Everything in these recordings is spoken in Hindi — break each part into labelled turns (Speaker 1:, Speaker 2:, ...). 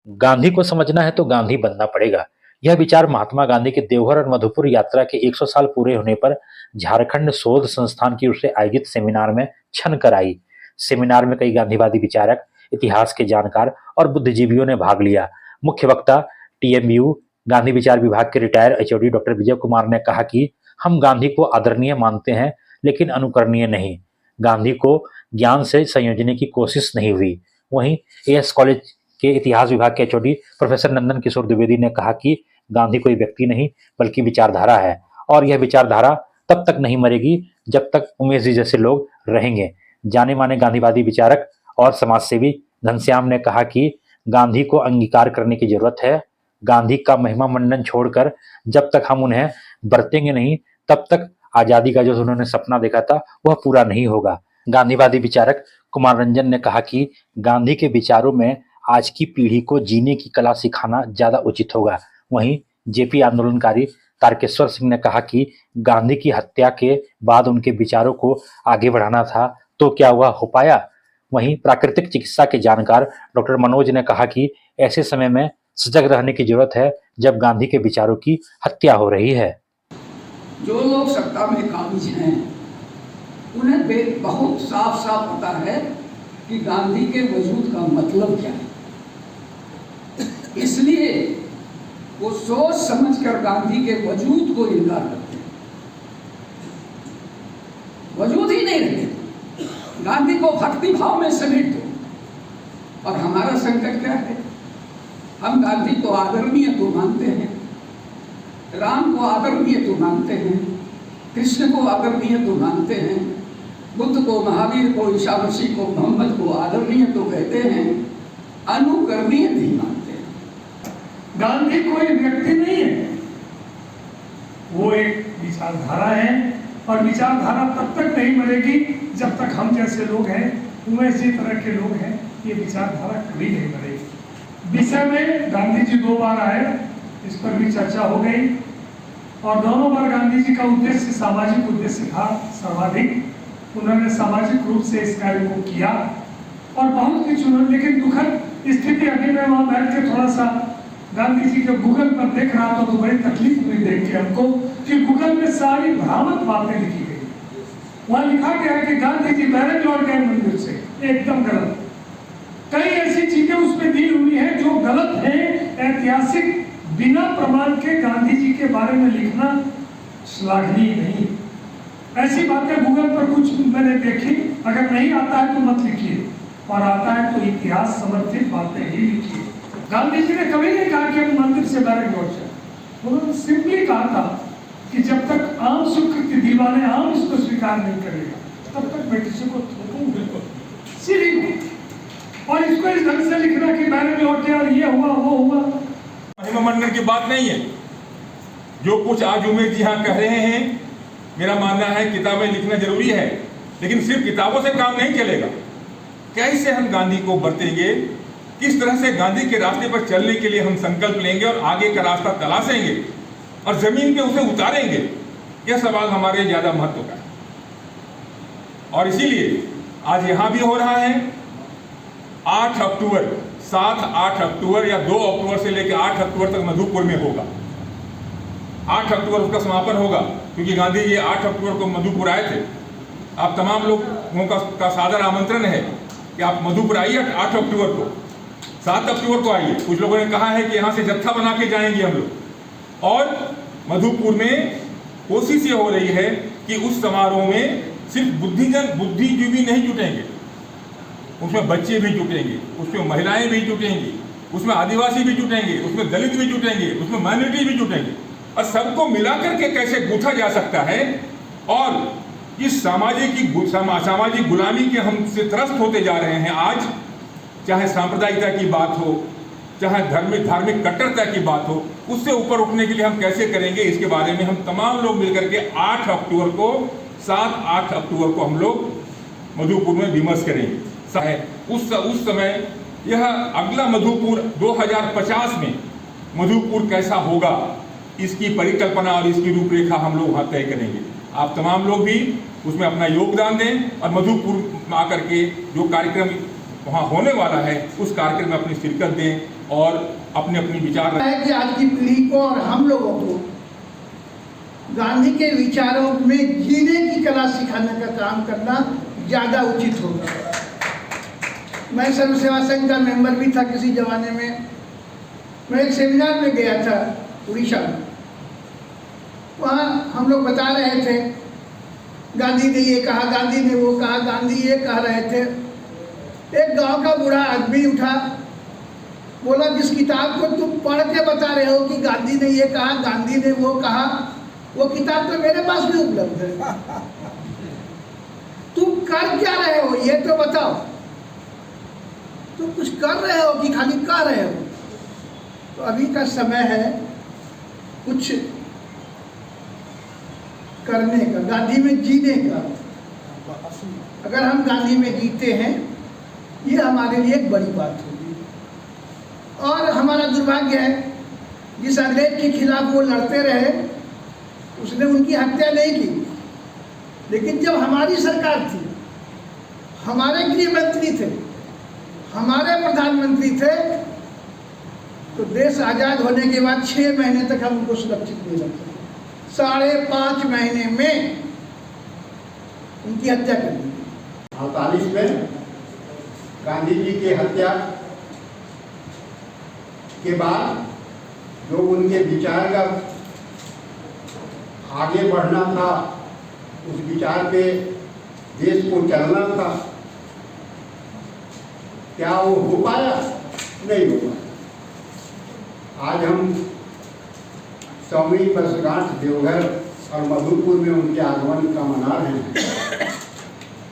Speaker 1: गांधी को समझना है तो गांधी बनना पड़ेगा। यह विचार महात्मा गांधी के देवघर और मधुपुर यात्रा के 100 साल पूरे होने पर झारखंड शोध संस्थान की ओर से आयोजित सेमिनार में छन कर आई। सेमिनार में कई गांधीवादी विचारक, इतिहास के जानकार और बुद्धिजीवियों ने भाग लिया। मुख्य वक्ता टीएमयू गांधी विचार विभाग के retired HOD doctor Vijay Kumar ने कहा कि हम गांधी को आदरणीय मानते हैं, लेकिन अनुकरणीय नहीं। गांधी को ज्ञान से संयोजने की कोशिश नहीं हुई। वहीं एएस कॉलेज के इतिहास विभाग के एचओडी प्रोफेसर नंदन किशोर द्विवेदी ने कहा कि गांधी कोई व्यक्ति नहीं बल्कि विचारधारा है, और यह विचारधारा तब तक नहीं मरेगी जब तक उमेश जी जैसे लोग रहेंगे। जाने माने गांधीवादी विचारक और समाजसेवी घनश्याम ने कहा कि गांधी को अंगीकार करने की जरूरत है। गांधी का महिमा मंडन छोड़कर जब तक हम उन्हें बरतेंगे नहीं, तब तक आजादी का जो उन्होंने सपना देखा था वह पूरा नहीं होगा। गांधीवादी विचारक कुमार रंजन ने कहा कि गांधी के विचारों में आज की पीढ़ी को जीने की कला सिखाना ज्यादा उचित होगा। वहीं जेपी आंदोलनकारी तारकेश्वर सिंह ने कहा कि गांधी की हत्या के बाद उनके विचारों को आगे बढ़ाना था, तो क्या वह हो पाया? वहीं प्राकृतिक चिकित्सा के जानकार डॉक्टर मनोज ने कहा कि ऐसे समय में सजग रहने की जरूरत है जब गांधी के विचारों की हत्या हो रही है।
Speaker 2: जो लोग सत्ता में काबिज हैं उन्हें बहुत साफ साफ पता है कि गांधी के वजूद का मतलब क्या है, इसलिए वो सोच समझकर गांधी के वजूद को इनकार करते हैं। वजूद ही नहीं रखते, गांधी को भक्ति भाव में समेट दो। और हमारा संकट क्या है? हम गांधी को आदरणीय तो मानते हैं, राम को आदरणीय तो मानते हैं, कृष्ण को आदरणीय तो मानते हैं, बुद्ध को, महावीर को, ईसा मसीह को, मोहम्मद को आदरणीय तो कहते हैं, अनुकरणीय नहीं मानते।
Speaker 3: गांधी कोई व्यक्ति नहीं है, वो एक विचारधारा है, और विचारधारा तब तक नहीं मरेगी जब तक हम जैसे लोग हैं, उमेश जी तरह के लोग हैं, ये विचारधारा कभी नहीं मरेगी। विषय में गांधी जी 2 बार आए, इस पर भी चर्चा हो गई, और दोनों बार गांधी जी का उद्देश्य सामाजिक उद्देश्य था, सर्वाधिक उन्होंने सामाजिक रूप से इस कार्य को किया और बहुत कुछ उन्होंने। लेकिन दुखद स्थिति, अभी मैं वहां बैठ के थोड़ा सा गांधी जी के गूगल पर देख रहा था तो बड़ी तकलीफ हुई देख के हमको कि गूगल में सारी भ्रामक बातें लिखी गई। वहां लिखा गया है कि गांधी जी बैरक लौट गए मंदिर से, एकदम गलत। कई ऐसी चीजें उसमें दी हुई है जो गलत है, ऐतिहासिक, बिना प्रमाण के गांधी जी के बारे में लिखना श्लाघनीय नहीं। ऐसी बातें गूगल पर कुछ मैंने देखी, अगर नहीं आता है तो मत लिखिए, और आता है तो इतिहास समर्थित बातें ही लिखिए। गांधी जी ने कभी नहीं कहा कि हम मंदिर से बैरक लौट जाए, उन्होंने सिंपली कहा था कि जब तक आम सुख के दीवाने आम इसको स्वीकार नहीं करेगा तब तक मैं किसी को थोपूं बिल्कुल सीधी। और इसको इस ढंग से लिखना कि बैरक लौटे और ये हुआ वो हुआ,
Speaker 4: महिमा मंडन की बात नहीं है। जो कुछ आज उमेश जी यहाँ कह रहे हैं, मेरा मानना है किताबें लिखना जरूरी है, लेकिन सिर्फ किताबों से काम नहीं चलेगा। कैसे हम गांधी को बरतेंगे, किस तरह से गांधी के रास्ते पर चलने के लिए हम संकल्प लेंगे और आगे का रास्ता तलाशेंगे और जमीन पे उसे उतारेंगे, यह सवाल हमारे ज्यादा महत्व का है। और इसीलिए आज यहां भी हो रहा है 8 अक्टूबर, 7, 8 अक्टूबर या 2 अक्टूबर से लेकर 8 अक्टूबर तक मधुपुर में होगा। 8 अक्टूबर उसका समापन होगा, क्योंकि गांधी जी 8 अक्टूबर को मधुपुर आए थे। आप तमाम लोगों का सादर आमंत्रण है कि आप मधुपुर आइए 8 अक्टूबर को, 7 अक्टूबर को आइए। कुछ लोगों ने कहा है कि यहाँ से जत्था बना के जाएंगे हम लोग। और मधुपुर में कोशिश ये हो रही है कि उस समारोह में सिर्फ बुद्धिजीवी नहीं जुटेंगे, उसमें बच्चे भी जुटेंगे, उसमें महिलाएं भी जुटेंगी, उसमें आदिवासी भी जुटेंगे, उसमें दलित भी जुटेंगे, उसमें माइनॉरिटी भी जुटेंगे, और सबको मिलाकर के कैसे गूंथा जा सकता है। और इस सामाजिक गुलामी के हम से त्रस्त होते जा रहे हैं आज, चाहे सांप्रदायिकता की बात हो, चाहे धार्मिक कट्टरता की बात हो, उससे ऊपर उठने के लिए हम कैसे करेंगे, इसके बारे में हम तमाम लोग मिलकर के 8 अक्टूबर को, 7-8 अक्टूबर को हम लोग मधुपुर में विमर्श करेंगे। उस समय यह अगला मधुपुर 2050 में मधुपुर कैसा होगा, इसकी परिकल्पना और इसकी रूपरेखा हम लोग वहाँ तय करेंगे। आप तमाम लोग भी उसमें अपना योगदान दें और मधुपुर में आकर के जो कार्यक्रम वहाँ होने वाला है उस कार्यक्रम में अपनी शिरकत दें। और अपने अपने विचार
Speaker 5: है कि आज की पीढ़ी को और हम लोगों को गांधी के विचारों में जीने की कला सिखाने का काम करना ज़्यादा उचित होगा। मैं सर्व सेवा संघ का मेंबर भी था किसी जमाने में। मैं एक सेमिनार में गया था उड़ीसा में। वहाँ हम लोग बता रहे थे गांधी ने ये कहा, गांधी ने वो कहा, गांधी ये कह रहे थे। एक गांव का बूढ़ा आदमी उठा, बोला जिस किताब को तुम पढ़ के बता रहे हो कि गांधी ने ये कहा, गांधी ने वो कहा, वो किताब तो मेरे पास भी उपलब्ध है। तुम कर क्या रहे हो ये तो बताओ। तुम कुछ कर रहे हो कि खाली कह रहे हो? तो अभी का समय है कुछ करने का, गांधी में जीने का। अगर हम गांधी में जीते हैं ये हमारे लिए एक बड़ी बात होगी। और हमारा दुर्भाग्य है जिस अंग्रेज के खिलाफ वो लड़ते रहे उसने उनकी हत्या नहीं की, लेकिन जब हमारी सरकार थी, हमारे गृह मंत्री थे, हमारे प्रधानमंत्री थे, तो देश आज़ाद होने के बाद 6 महीने तक हम उनको सुरक्षित नहीं रखे। 5.5 महीने में उनकी हत्या कर दी।
Speaker 6: 48 में गांधी जी की हत्या के बाद जो उनके विचार का आगे बढ़ना था, उस विचार पे देश को चलना था, क्या वो हो पाया? नहीं हो पाया। आज हम 100वीं वर्षगांठ देवघर और मधुपुर में उनके आगमन का मना रहे हैं।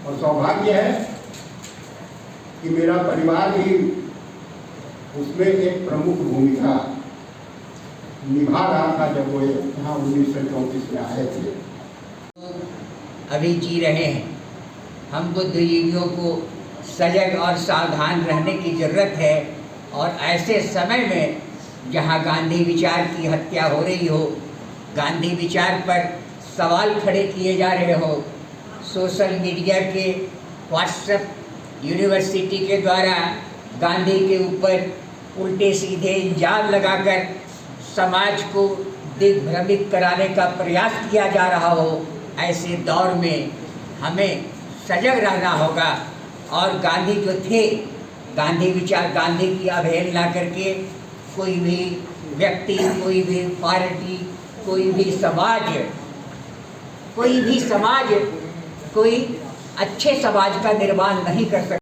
Speaker 6: और सौभाग्य है कि मेरा परिवार भी उसमें एक प्रमुख भूमिका निभा रहा था जब वो यहाँ 1934 में आए थे।
Speaker 7: अभी जी रहे हैं। हम बुद्धिजीवियों को सजग और सावधान रहने की ज़रूरत है। और ऐसे समय में जहाँ गांधी विचार की हत्या हो रही हो, गांधी विचार पर सवाल खड़े किए जा रहे हो, सोशल मीडिया के व्हाट्सएप यूनिवर्सिटी के द्वारा गांधी के ऊपर उल्टे सीधे इल्जाम लगाकर समाज को दिग्भ्रमित कराने का प्रयास किया जा रहा हो, ऐसे दौर में हमें सजग रहना होगा। और गांधी जो थे, गांधी विचार, गांधी की अवहेलना करके कोई भी व्यक्ति, कोई भी पार्टी, कोई भी समाज कोई अच्छे समाज का निर्माण नहीं कर सकता।